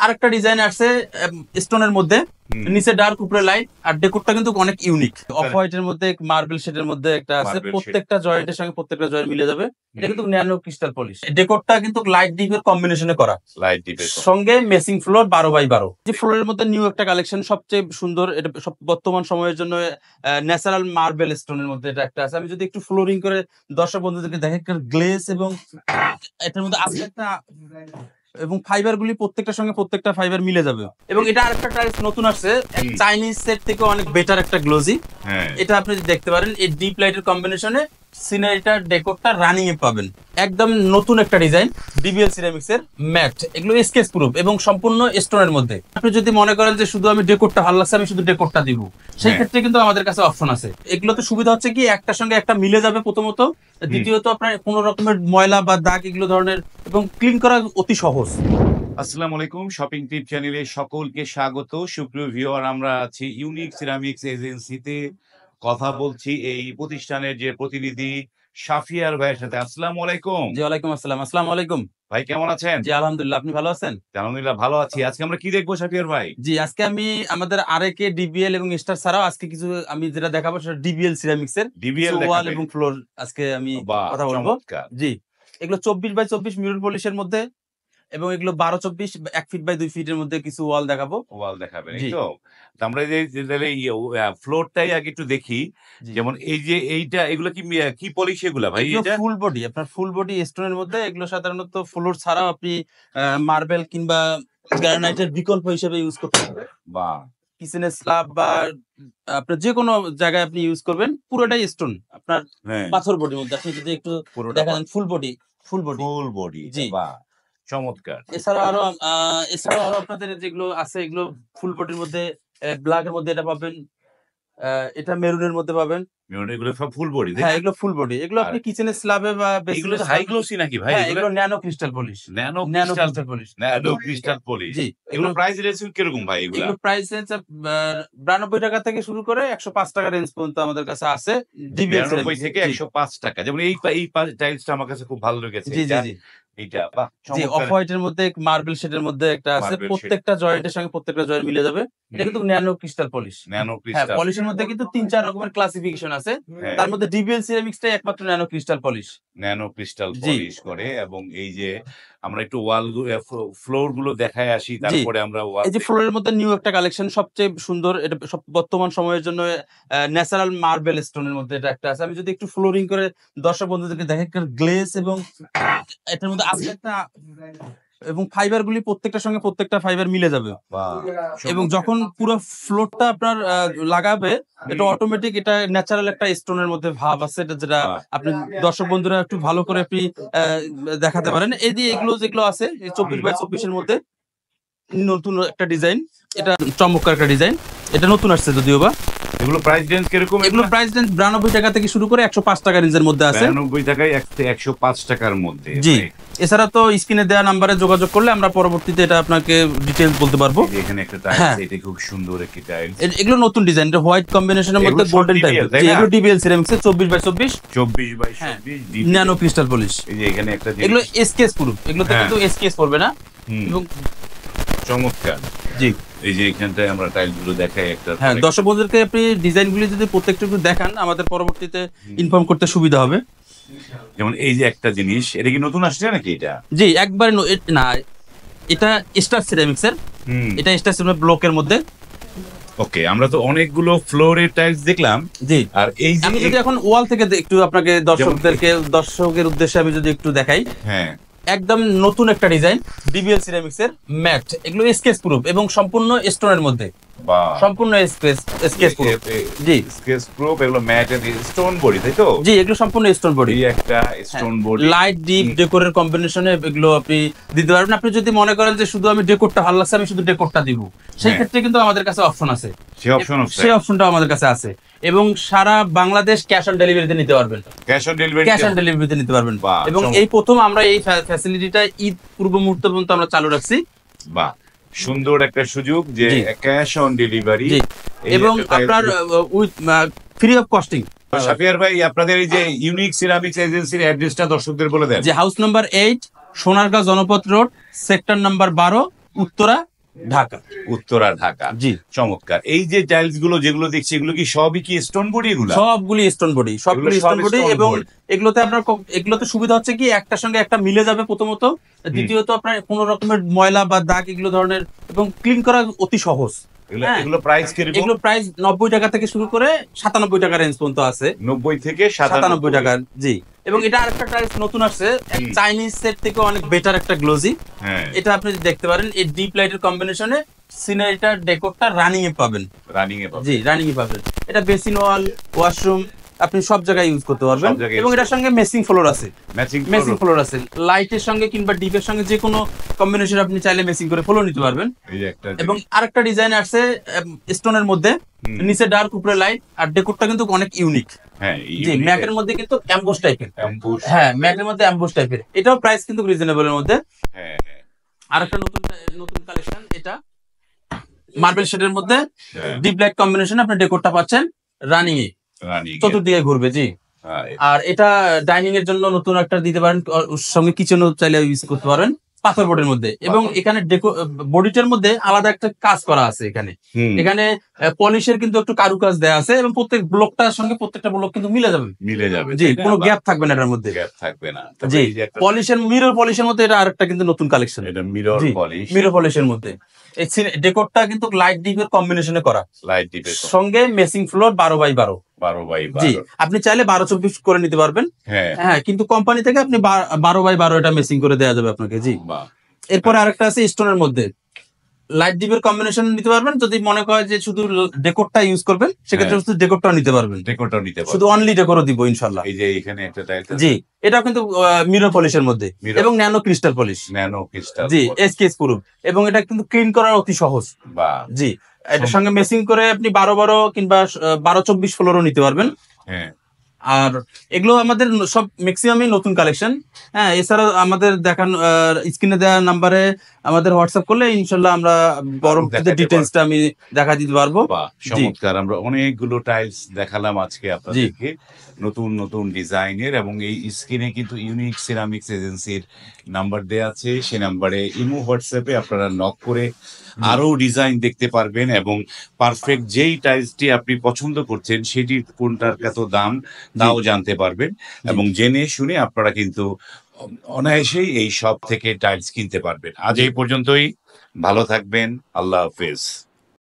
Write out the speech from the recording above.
আরেকটা ডিজাইন আসছে স্টোনের মধ্যে, নিচে ডার্ক উপরে লাইট, আর ডেকোরটা কিন্তু অনেক ইউনিক। অফ হোয়াইটের মধ্যে মার্বেল শেডের মধ্যে একটা আছে, প্রত্যেকটা জয়েন্টের সঙ্গে প্রত্যেকটা জয়েন্ট মিলে যাবে। এটা কিন্তু ন্যানো ক্রিস্টাল পলিশ। ডেকোরটা কিন্তু লাইট ডিপের কম্বিনেশনে করা, লাইট ডিপের সঙ্গে মেসিং ফ্লোর 12x12। যে ফ্লোরের মধ্যে নিউ একটা কালেকশন, সবচেয়ে সুন্দর, এটা সব বর্তমান সময়ের জন্য ন্যাচারাল মার্বেল স্টোনের মধ্যে এটা একটা আছে। আমি যদি একটু ফ্লোরিং করে দর্শক বন্ধুদেরকে দেখে, গ্লেজ এবং এটার মধ্যে আছে একটা, এবং ফাইবার গুলি প্রত্যেকটার সঙ্গে প্রত্যেকটা ফাইবার মিলে যাবে। এবং এটা আরেকটা টাইলস নতুন আসছে, চাইনিজ সেট থেকে অনেক বেটার একটা গ্লোজি। এটা আপনি দেখতে পারেন, এই ডিপ লাইটের কম্বিনেশনে সিনারিটা ডেকোরটা রানিং এ পাবেন। একদম নতুন একটা ডিজাইন, ডিবিএল সিরামিক্স এর ম্যাট। এগুলো স্কেচ প্রুফ এবং সম্পূর্ণ স্টোনের মধ্যে। আপনি যদি মনে করেন যে শুধু আমি ডেকোরটা ভালো লাগছে, আমি শুধু ডেকোরটা দিব, সেই ক্ষেত্রে কিন্তু আমাদের কাছে অপশন আছে। এগুলোতে সুবিধা হচ্ছে কি, একটার সঙ্গে একটা মিলে যাবে প্রথমত, দ্বিতীয়ত আপনার কোনো রকমের ময়লা বা দাগ এগুলো ধরনের, এবং ক্লিন করা অতি সহজ। আসসালামু আলাইকুম, শপিং টিপ চ্যানেলে সকলকে স্বাগত। সুপ্রিয় ভিউয়ার, আমরা আছি ইউনিক সিরামিক্স এজেন্সিতে, কথা বলছি এই প্রতিষ্ঠানের যে প্রতিনিধি শাফিয়ার ভাইয়ের সাথে। আসসালামু আলাইকুম। জি ওয়ালাইকুম আসসালাম। আসসালামু আলাইকুম ভাই, কেমন আছেন? জি আলহামদুলিল্লাহ, আপনি ভালো আছেন? আলহামদুলিল্লাহ ভালো আছি। আজকে আমরা কি দেখবো শাফিয়ার ভাই? জি আজকে আমি আমাদের আরএকে ডিবিএল এবং স্টার ছাড়াও আজকে কিছু আমি যেটা দেখাবো সেটা ডিবিএল সিরামিক্স এর ডিবিএল ওয়াল এবং ফ্লোর আজকে আমি কথা বলবো। জি, এগুলো 24x24 মিরর পলিশের মধ্যে, এবং এগুলো 12x24 1 ফিট বাই 2 ফিটের মধ্যে কিছু ওয়াল দেখাবো। ওয়াল দেখাবেন, এই তো। আমরা ফ্লোরটাই আগে একটু দেখি। যেমন এই যে এইটা, এগুলো কি পলিশ এগুলা ভাই? এটা ফুল বডি, আপনার ফুল বডি স্টোনের মধ্যে। এগুলো সাধারণত ফ্লোর ছাড়াও আপনি মার্বেল কিংবা গ্রানাইটের বিকল্প হিসেবে ইউজ করতে পারবেন, বা কিচেনের স্ল্যাব বা আপনার যে কোনো জায়গায় আপনি ইউজ করবেন। পুরোটাই স্টোন আপনার পাথর বডির মধ্যে। আপনি যদি একটু দেখেন, ফুল বডি, ফুল বডি। জি, চমৎকার। এছাড়াও আরো আপনাদের যেগুলো আছে, এগুলো ফুল বডির মধ্যে, ব্ল্যাকের মধ্যে এটা পাবেন, এটা মেরুনের মধ্যে পাবেন। এগুলো সব ফুল বডি? হ্যাঁ, এগুলো ফুল বডি। এগুলো আপনি কিচেনের স্ল্যাবে বা এগুলো হাই গ্লোসি নাকি ভাই? এগুলো nano crystal polish. Nano crystal polish. জি, এগুলো প্রাইস রেঞ্জ কিরকম ভাই? এগুলো প্রাইস রেঞ্জ 92 টাকা থেকে শুরু করে 105 টাকা রেঞ্জ পর্যন্ত আমাদের কাছে আছে। 92 থেকে 105 টাকা। যেমন এই টাইলসটা আমার কাছে খুব ভালো লেগেছে। জি জি জি, এইটা বাহ, জি অফ হোয়াইটের মধ্যে মার্বেল শেডের মধ্যে একটা আছে, প্রত্যেকটা জয়েন্টের সঙ্গে প্রত্যেকটা জয়েন্ট মিলে যাবে। এটা কিন্তু ন্যানো ক্রিস্টাল পলিশ। হ্যাঁ, পলিশের মধ্যে কিন্তু 3-4 রকমের ক্লাসিফিকেশন আছে, তার মধ্যে ডিবিএল সিরামিক্সটাই একমাত্র nano crystal polish. Nano crystal polish করে। এবং এই যে আমরা একটু ওয়াল ফ্লোর গুলো দেখায় আসি, তারপরে আমরা এই যে ফ্লোরের মধ্যে নিউ একটা কালেকশন, সবচেয়ে সুন্দর, এটা সব বর্তমান সময়ের জন্য ন্যাচারাল মার্বেল স্টোনের মধ্যে এটা একটা আছে। আমি যদি একটু ফ্লোরিং করে দর্শক বন্ধুদেরকে দেখে, গ্লেজ এবং এটার মধ্যে আছে একটা, এবং ফাইবার গুলি প্রত্যেকটার সঙ্গে প্রত্যেকটা ফাইবার মিলে যাবে। এবং যখন পুরো ফ্লোরটা আপনার লাগাবে, এটা অটোমেটিক, এটা ন্যাচারাল একটা স্টোনের মধ্যে ভাব আছে, এটা যেটা আপনি দর্শক বন্ধুরা একটু ভালো করে আপনি দেখাতে পারেন। এই যে এগুলো যেগুলো আছে 24x24 এর মধ্যে নতুন একটা ডিজাইন, এটা চমৎকার একটা ডিজাইন, এটা নতুন আসছে যদিও বা। এগুলো প্রাইস রেঞ্জ কিরকম? এগুলো প্রাইস রেঞ্জ 92 টাকা থেকে শুরু করে 105 টাকা রেঞ্জের মধ্যে আছে। 92 টাকায় 105 টাকার মধ্যে। জি, এছাড়া তো স্ক্রিনে দেওয়া নাম্বারে যোগাযোগ করলে আমরা পরবর্তীতে এটা আপনাকে ডিটেইলস বলতে পারবো। এখানে একটা টাইলস, এটা খুব সুন্দর একটা টাইলস। এগুলো নতুন ডিজাইন, এটা হোয়াইট কম্বিনেশনের মধ্যে গোল্ডেন টাইপ। জি, এগুলো ডিবিএল সিরামিক্স এর 24x24 ন্যানো ক্রিস্টাল পলিশ। এই যে এখানে একটা, এগুলো এসকেএস প্রুফ, এগুলোতে কিন্তু এসকেএস পড়বে না। এবং চমৎকার। জি, এই যে এখানটায় আমরা টাইলস গুলো দেখাই একটা। হ্যাঁ, দর্শক বন্ধুদেরকে আপনি ডিজাইনগুলি যদি প্রত্যেকটা একটু দেখান, আমাদের পরবর্তীতে ইনফর্ম করতে সুবিধা হবে। যেমন এই যে একটা জিনিস, এটা কি নতুন আসছে নাকি? এটা জি একবার না, এটা স্টার সিরামিক্স এর, এটা স্টার সিরামিক্স ব্লকের মধ্যে। ওকে, আমরা তো অনেকগুলো ফ্লোরের টাইলস দেখলাম। জি, আর এই যে আমি যদি এখন ওয়াল থেকে একটু আপনাকে দর্শকের উদ্দেশ্যে আমি যদি একটু দেখাই। হ্যাঁ, একদম নতুন একটা ডিজাইন, ডিবিএল সিরামিক্স এর ম্যাট। এগুলো স্কেচ প্রুফ এবং সম্পূর্ণ স্টোনের মধ্যে, সম্পূর্ণ স্কেচ প্রুফ। জি, স্কেচ প্রুফ। এগুলো ম্যাট এর স্টোন বডি, তাই তো? জি, এগুলো সম্পূর্ণ স্টোন বডি। এই একটা স্টোন বডি, লাইট ডিপ ডেকোরের কম্বিনেশনে এগুলো আপনি দিতে পারবেন। আপনি যদি মনে করেন যে শুধু আমি ডেকোরটা ভালো লাগছে, আমি শুধু ডেকোরটা দিব, সেই ক্ষেত্রে কিন্তু আমাদের কাছে অপশন আছে। সেই অপশনটা আমাদের কাছে আছে। এবং সারা বাংলাদেশ ক্যাশ অন ডেলিভারিতে নিতে পারবেন। ক্যাশ অন ডেলিভারিতে নিতে পারবেন। এবং এই প্রথম আমরা এই ফ্যাসিলিটিটা ঈদ পূর্ব মুহূর্ত পর্যন্ত আমরা চালু রাখছি। বাহ, সুন্দর একটা সুযোগ যে ক্যাশ অন ডেলিভারি, এবং আপনার উইথ ফ্রি অফ কস্টিং। শাফিয়ার ভাই, আপনাদের এই যে ইউনিক সিরামিক্স এজেন্সির অ্যাড্রেসটা দর্শকদের বলে দেন। যে house number 8, Sonargaon Janapath road, sector number 12, Uttara, Dhaka. Uttara, Dhaka. জি, চমৎকার। এই যে টাইলস গুলো যেগুলো দেখছি এগুলো কি সবই কি স্টোন বডি এগুলা? সবগুলি স্টোন বডি, সবগুলি এগুলো সব স্টোন বডি। stone এবং board। এগুলোতে আপনার এগুলোতে সুবিধা হচ্ছে কি একটার সঙ্গে একটা মিলে যাবে প্রথমত, দ্বিতীয়ত আপনার কোনো রকমের ময়লা বা দাগ এগুলো ধরনের, এবং ক্লিন করা অতি সহজ। হ্যাঁ। এগুলো প্রাইস কিরকম? এগুলো প্রাইস 90 টাকা থেকে শুরু করে 97 টাকা রেঞ্জ পর্যন্ত আছে। 90 থেকে 97 টাকা, জি। এবং এটা আরেকটা টাইলস নতুন আসছে, চাইনিজ সেট থেকে অনেক বেটার একটা গ্লোজি। হ্যাঁ, এটা আপনি দেখতে পারেন, এই ডিপ লাইটের কম্বিনেশনে সিনারিটা ডেকোরটা রানিং এ পাবেন। রানিং এ পাবেন। জি, রানিং এ পাবেন। এটা বেসিন ওয়াল, ওয়াশরুম আপনি সব জায়গায় ইউজ করতে পারবেন। সব জায়গায় এবং use এটার সঙ্গে মেসিং ফ্লোর আছে, ম্যাচিং মেসিং ফ্লোর আছে। লাইটের সঙ্গে কিংবা ডিপের সঙ্গে যে কোনো কম্বিনেশন আপনি চাইলে মেসিং করে ফ্লোর নিতে পারবেন। এই যে একটা এবং আরেকটা ডিজাইন আসছে স্টোনের মধ্যে, নিচে ডার্ক উপরে লাইট, আর ডেকোরটা কিন্তু অনেক ইউনিক। হ্যাঁ, জি, ম্যাটের মধ্যে কিন্তু অ্যাম্বোস টাইপের। অ্যাম্বুশ। হ্যাঁ, ম্যাটের মধ্যে অ্যাম্বোস টাইপের। এটাও প্রাইস কিন্তু রিজনেবলের মধ্যে। হ্যাঁ, হ্যাঁ, আরেকটা নতুন নতুন কালেকশন, এটা মার্বেল শেডের মধ্যে হ্যাঁ। ডিপ লাইট কম্বিনেশন আপনি ডেকোরটা পাচ্ছেন রানিং এ, রানিং এ। চতুর্দিকে ঘুরবে। জি, হ্যাঁ, আর এটা ডাইনিং এর জন্য নতুন একটা দিতে পারেন, ওর সঙ্গে কিচেনও চাইলে ইউজ করতে পারেন পাথর বোর্ডের মধ্যে। এবং এখানে বডিটার মধ্যে আলাদা একটা কাজ করা আছে। এখানে এখানে পলিশের কিন্তু একটু কারুকাজ দেওয়া আছে, এবং প্রত্যেক ব্লকটার সঙ্গে প্রত্যেকটা ব্লক কিন্তু মিলে যাবে। মিলে যাবে। জি, কোনো গ্যাপ থাকবে না এটার মধ্যে। গ্যাপ থাকবে না। তবে জি, এই যে একটা পলিশের মিরর পলিশের মধ্যে এটা আরেকটা কিন্তু নতুন কালেকশন। এটা মিরর জি, পলিশ। মিরর পলিশের মধ্যে এই ডেকোরটা কিন্তু লাইট ডিপের কম্বিনেশনে করা, লাইট ডিপের সঙ্গে মেসিং ফ্লোর 12x12। 12x12। জি, আপনি চাইলে 12-24 করে নিতে পারবেন। হ্যাঁ, হ্যাঁ, কিন্তু কোম্পানি থেকে আপনি 12x12 এটা মেসিং করে দেওয়া যাবে আপনাকে। জি, বাহ। এরপরে আরেকটা আছে স্টোনের মধ্যে, লাইট ডিপের কম্বিনেশন নিতে পারবেন। যদি মনে করেন যে শুধু ডেকোরটা ইউজ করবেন, সেক্ষেত্রে শুধু ডেকোরটাও নিতে পারবেন। ডেকোরটাও নিতে শুধু পারবেন। অনলি ডেকোরও দিব ইনশাল্লাহ। এই যে এখানে একটা টাইলস আছে। জি, এটাও কিন্তু মিরর পলিশের মধ্যে, Mirror। এবং nano crystal polish. Nano crystal. জি, এসকেএস প্রুফ। এবং এটা কিন্তু ক্লিন করা অতি সহজ। বাহ। জি, এটার সঙ্গে মেসিং করে আপনি 12-12 কিংবা 12-24 ফ্লোরও নিতে পারবেন। হ্যাঁ, আর এগুলো আমাদের সব ম্যাক্সিমামই নতুন কালেকশন। হ্যাঁ, এছাড়াও আমাদের দেখান স্ক্রিনে দেওয়া নাম্বারে আমাদের হোয়াটসঅ্যাপ করলে ইনশাল্লাহ আমরা পরবর্তীতে দেখাতে ডিটেলসটা আমি দেখা দিতে পারবো। বাহ, চমৎকার। আমরা অনেকগুলো টাইলস দেখালাম আজকে আপনাদেরকে, নতুন নতুন ডিজাইনের। এবং এই স্ক্রিনে কিন্তু ইউনিক সিরামিক্স এজেন্সির নাম্বার দেয়া আছে। সেই নাম্বারে ইমো হোয়াটসঅ্যাপে আপনারা নক করে আরো ডিজাইন দেখতে পারবেন, এবং পারফেক্ট যেই টাইলসটি আপনি পছন্দ করছেন সেটির কোনটার কত দাম তাও জানতে পারবেন। এবং জেনে শুনে আপনারা কিন্তু অনায়াসেই এই শপ থেকে টাইলস কিনতে পারবেন। আজ এই পর্যন্তই। ভালো থাকবেন। আল্লাহ হাফেজ।